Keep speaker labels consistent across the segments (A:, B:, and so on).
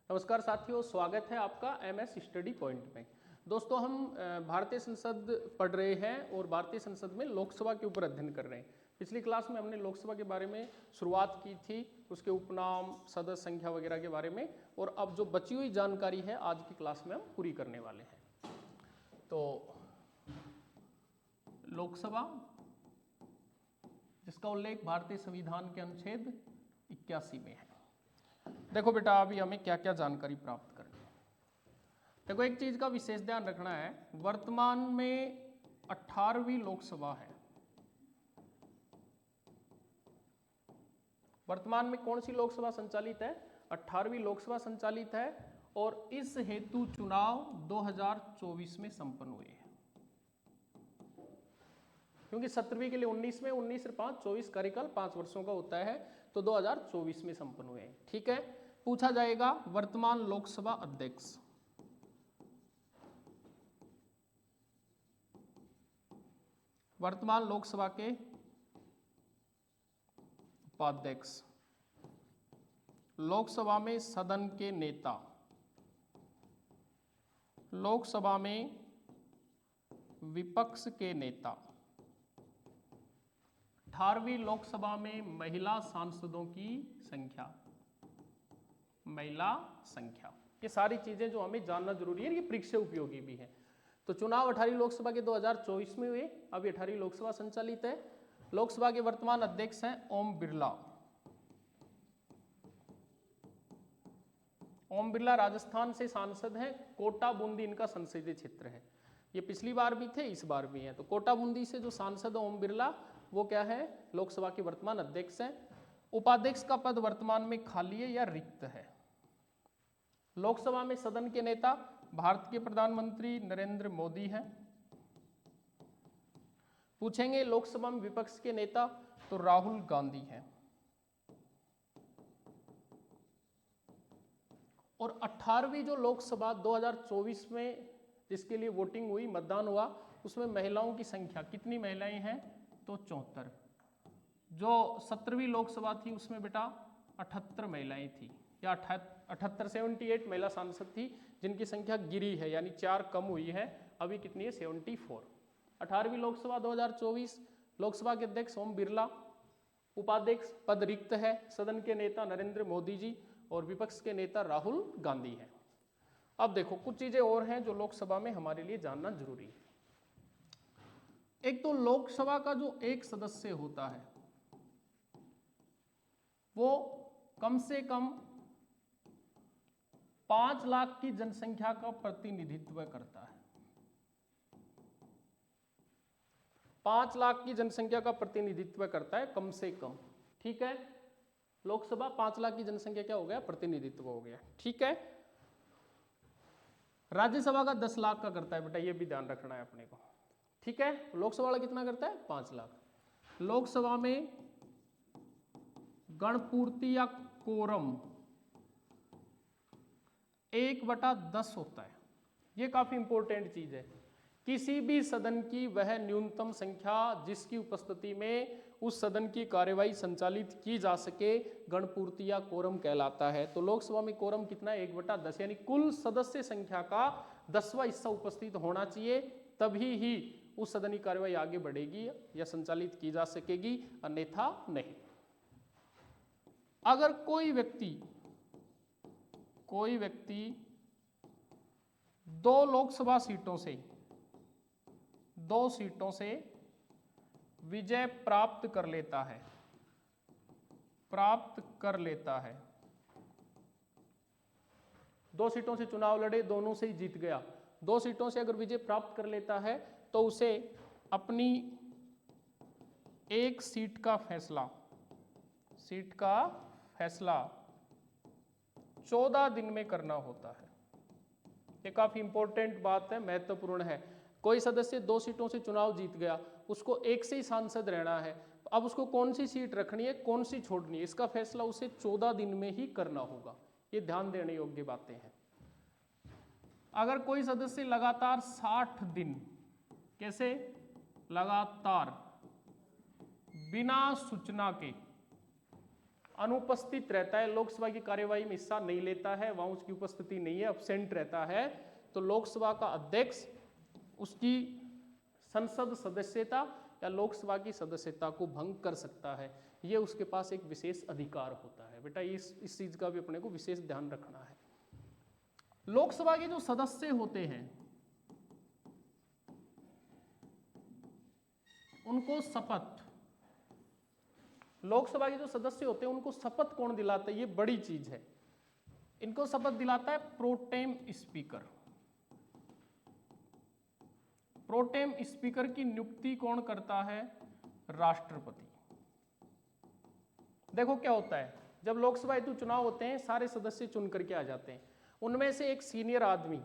A: नमस्कार साथियों, स्वागत है आपका एमएस स्टडी पॉइंट में। दोस्तों, हम भारतीय संसद पढ़ रहे हैं और भारतीय संसद में लोकसभा के ऊपर अध्ययन कर रहे हैं। पिछली क्लास में हमने लोकसभा के बारे में शुरुआत की थी, उसके उपनाम, सदस्य संख्या वगैरह के बारे में, और अब जो बची हुई जानकारी है आज की क्लास में हम पूरी करने वाले हैं। तो लोकसभा, जिसका उल्लेख भारतीय संविधान के अनुच्छेद 81 में है। देखो बेटा, अभी हमें क्या क्या जानकारी प्राप्त करनी है। देखो, एक चीज का विशेष ध्यान रखना है, वर्तमान में 18वीं लोकसभा है। वर्तमान में कौन सी लोकसभा संचालित है? 18वीं लोकसभा संचालित है, और इस हेतु चुनाव 2024 में संपन्न हुए हैं। क्योंकि 17वीं के लिए 19 में 19 से 5 24 कार्यकाल 5 वर्षों का होता है, तो 2024 में संपन्न हुए हैं। ठीक है, पूछा जाएगा वर्तमान लोकसभा अध्यक्ष। वर्तमान लोकसभा के उपाध्यक्ष, लोकसभा में सदन के नेता, लोकसभा में विपक्ष के नेता, 18वीं लोकसभा में महिला सांसदों की संख्या, महिला संख्या, ये सारी चीजें जो हमें जानना जरूरी है, ये परीक्षा उपयोगी भी है। तो चुनाव 18वीं लोकसभा के 2024 में हुए, अभी 18वीं लोकसभा संचालित है। लोकसभा के वर्तमान अध्यक्ष हैं ओम बिरला। ओम बिरला राजस्थान से सांसद हैं, कोटा बूंदी इनका संसदीय क्षेत्र है। ये पिछली बार भी थे, इस बार भी हैं। तो कोटा बूंदी से जो सांसद ओम बिरला, वो क्या है, लोकसभा के वर्तमान अध्यक्ष हैं। उपाध्यक्ष का पद वर्तमान में खाली है या रिक्त है। लोकसभा में सदन के नेता भारत के प्रधानमंत्री नरेंद्र मोदी हैं। पूछेंगे लोकसभा में विपक्ष के नेता, तो राहुल गांधी हैं। और 18वीं जो लोकसभा 2024 में जिसके लिए वोटिंग हुई, मतदान हुआ, उसमें महिलाओं की संख्या कितनी महिलाएं हैं? तो 74। जो 17वीं लोकसभा थी उसमें बेटा 78 महिलाएं थी, या 78 78 महिला सांसद थी, जिनकी संख्या गिरी है, यानी 4 कम हुई है। अभी कितनी है? 74। 18वीं लोकसभा 2024, लोकसभा के अध्यक्ष ओम बिरला, उपाध्यक्ष पद रिक्त है, सदन के नेता नरेंद्र मोदी जी, और विपक्ष के नेता राहुल गांधी हैं। अब देखो, कुछ चीजें और हैं जो लोकसभा में हमारे लिए जानना जरूरी है। एक तो लोकसभा का जो एक सदस्य होता है वो कम से कम 5 लाख की जनसंख्या का प्रतिनिधित्व करता है। 5 लाख की जनसंख्या का प्रतिनिधित्व करता है कम से कम। ठीक है, लोकसभा 5 लाख की जनसंख्या क्या हो गया? प्रतिनिधित्व हो गया। ठीक है, राज्यसभा का 10 लाख का करता है बेटा, ये भी ध्यान रखना है अपने को। ठीक है, लोकसभा वाला कितना करता है? 5 लाख। लोकसभा में गणपूर्ति या कोरम 1/10 होता है। ये काफी इंपॉर्टेंट चीज है। किसी भी सदन की वह न्यूनतम संख्या जिसकी उपस्थिति में उस सदन की कार्यवाही संचालित की जा सके, गणपूर्ति या कोरम कहलाता है। तो लोकसभा में कोरम कितना है? 1/10, यानी कुल सदस्य संख्या का 10वां हिस्सा उपस्थित होना चाहिए, तभी ही उस सदन की कार्यवाही आगे बढ़ेगी या संचालित की जा सकेगी, अन्यथा नहीं। अगर कोई व्यक्ति 2 लोकसभा सीटों से, 2 सीटों से विजय प्राप्त कर लेता है, 2 सीटों से चुनाव लड़े, दोनों से ही जीत गया, 2 सीटों से अगर विजय प्राप्त कर लेता है, तो उसे अपनी एक सीट का फैसला 14 दिन में करना होता है। ये काफी इंपॉर्टेंट बात है, महत्वपूर्ण है। कोई सदस्य 2 सीटों से चुनाव जीत गया, उसको एक से ही सांसद रहना है, अब उसको कौन सी सीट रखनी है, कौन सी छोड़नी है, इसका फैसला उसे 14 दिन में ही करना होगा। ये ध्यान देने योग्य बातें हैं। अगर कोई सदस्य लगातार 60 दिन, कैसे? लगातार बिना सूचना के अनुपस्थित रहता है, लोकसभा की कार्यवाही में हिस्सा नहीं लेता है, वहां उसकी उपस्थिति नहीं है, अब्सेंट रहता है, तो लोकसभा का अध्यक्ष उसकी संसद सदस्यता या लोकसभा की सदस्यता को भंग कर सकता है। ये उसके पास एक विशेष अधिकार होता है। बेटा इस चीज का भी अपने को विशेष ध्यान रखना है। लोकसभा के जो सदस्य होते हैं उनको शपथ, लोकसभा के जो सदस्य होते हैं उनको शपथ कौन दिलाता है, ये बड़ी चीज है। इनको शपथ दिलाता है प्रोटेम स्पीकर। प्रोटेम स्पीकर की नियुक्ति कौन करता है, राष्ट्रपति। देखो क्या होता है, जब लोकसभा हेतु चुनाव होते हैं सारे सदस्य चुन करके आ जाते हैं, उनमें से एक सीनियर आदमी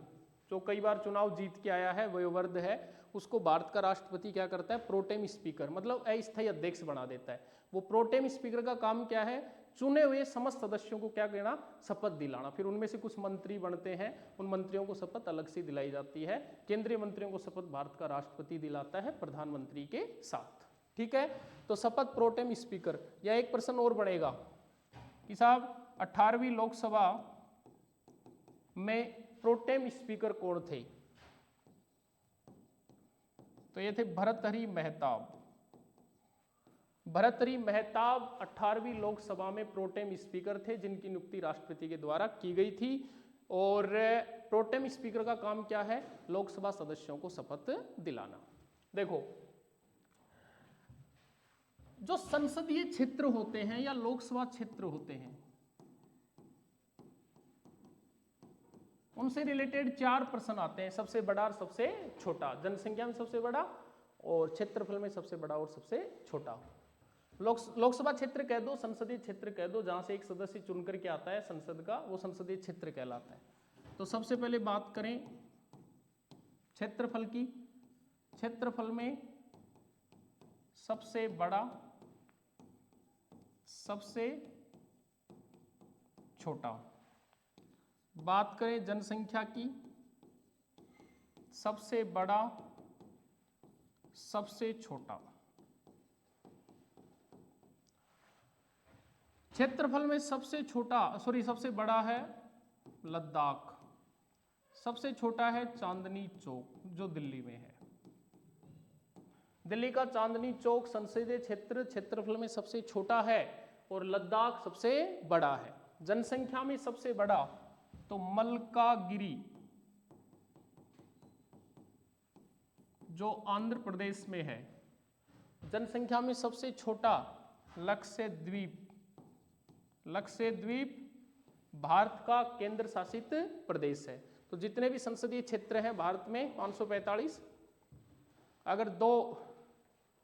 A: जो कई बार चुनाव जीत के आया है, वयोवृद्ध है, उसको भारत का राष्ट्रपति क्या करता है, प्रोटेम स्पीकर मतलब अस्थायी अध्यक्ष बना देता है। वो प्रोटेम स्पीकर का काम क्या है, चुने हुए समस्त सदस्यों को क्या कहना, शपथ दिलाना। फिर उनमें से कुछ मंत्री बनते हैं, उन मंत्रियों को शपथ अलग से दिलाई जाती है। केंद्रीय मंत्रियों को शपथ भारत का राष्ट्रपति दिलाता है प्रधानमंत्री के साथ। ठीक है, तो शपथ प्रोटेम स्पीकर। या एक प्रश्न और बढ़ेगा कि साहब 18वीं लोकसभा में प्रोटेम स्पीकर कौन थे, तो ये थे भर्तृहरि मेहताब। भर्तृहरि मेहताब 18वीं लोकसभा में प्रोटेम स्पीकर थे, जिनकी नियुक्ति राष्ट्रपति के द्वारा की गई थी। और प्रोटेम स्पीकर का काम क्या है, लोकसभा सदस्यों को शपथ दिलाना। देखो जो संसदीय क्षेत्र होते हैं या लोकसभा क्षेत्र होते हैं, उनसे रिलेटेड 4 प्रश्न आते हैं, सबसे बड़ा और सबसे छोटा, जनसंख्या में सबसे बड़ा और क्षेत्रफल में सबसे बड़ा और सबसे छोटा। लोकसभा क्षेत्र कह दो, संसदीय क्षेत्र कह दो, जहां से एक सदस्य चुन करके आता है संसद का, वो संसदीय क्षेत्र कहलाता है। तो सबसे पहले बात करें क्षेत्रफल की। क्षेत्रफल में सबसे बड़ा, सबसे छोटा। बात करें जनसंख्या की, सबसे बड़ा, सबसे छोटा। क्षेत्रफल में सबसे छोटा सबसे बड़ा है लद्दाख, सबसे छोटा है चांदनी चौक जो दिल्ली में है। दिल्ली का चांदनी चौक संसदीय क्षेत्र क्षेत्रफल में सबसे छोटा है और लद्दाख सबसे बड़ा है। जनसंख्या में सबसे बड़ा तो मल्कागिरी जो आंध्र प्रदेश में है। जनसंख्या में सबसे छोटा लक्षद्वीप। लक्षद्वीप भारत का केंद्र शासित प्रदेश है। तो जितने भी संसदीय क्षेत्र हैं भारत में 545, अगर 2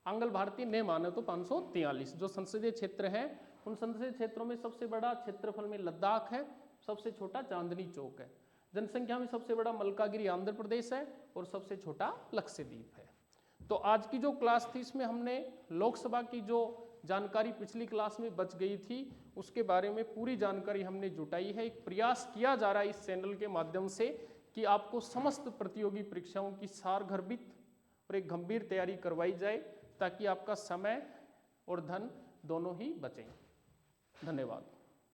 A: आंग्ल भारतीय ने माने तो 543 जो संसदीय क्षेत्र हैं। उन संसदीय क्षेत्रों में सबसे बड़ा क्षेत्रफल में लद्दाख है, सबसे छोटा चांदनी चौक है। जनसंख्या में सबसे बड़ा मल्कागिरी आंध्र प्रदेश है और सबसे छोटा लक्षद्वीप है। तो आज की जो क्लास थी इसमें हमने लोकसभा की जो जानकारी पिछली क्लास में बच गई थी उसके बारे में पूरी जानकारी हमने जुटाई है। एक प्रयास किया जा रहा है इस चैनल के माध्यम से कि आपको समस्त प्रतियोगी परीक्षाओं की सारगर्भित और एक गंभीर तैयारी करवाई जाए ताकि आपका समय और धन दोनों ही बचें। धन्यवाद।